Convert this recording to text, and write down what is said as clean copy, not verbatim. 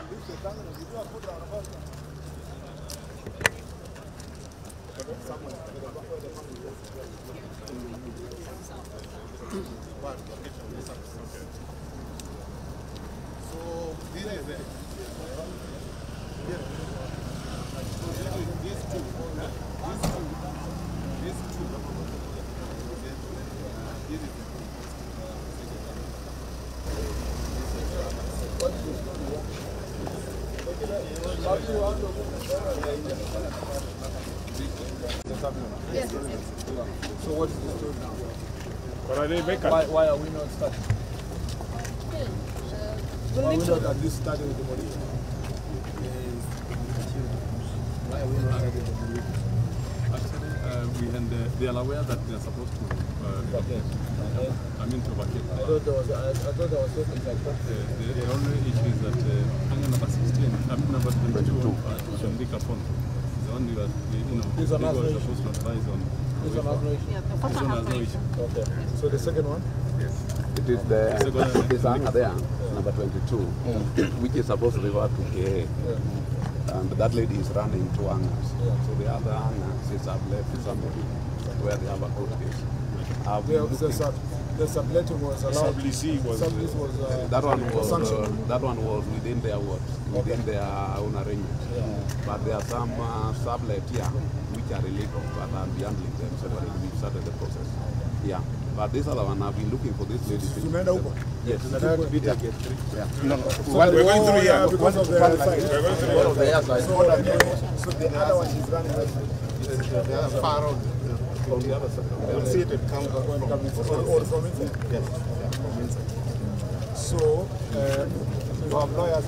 So this is it. Yes. So what is the story now? But are they vacant? Why are we not starting? Why are we not at least starting with the demolition? Why are we not starting with the demolition? Actually, they are aware that they are supposed to vacate. I mean to vacate. I thought there was something like that. The only issue is that number 16, number 22, Shandika Font, is the one we are, This one has no issue. supposed to advise on. This one has no issue. Yeah, the first one has no issue. Okay. So the second one? Yes. It is the hanger there, number 22, which is supposed to revert to KA. And that lady is running two hangers. So the other hangers is left somebody where they have a court case. The subletting was allowed. Subleasing was that one was sanctioned. that one was within their words, within their own arrangement. But there are some sublet here which are illegal, but I'll be handling them separately. We've started the process. Yeah. But this other one, I've been looking for this lady. Yes. We're going through here. Because of the side. We're going through here. So the other one is running right Far out. From the other side. You'll see it come from inside? Yes. From inside. So, you have lawyers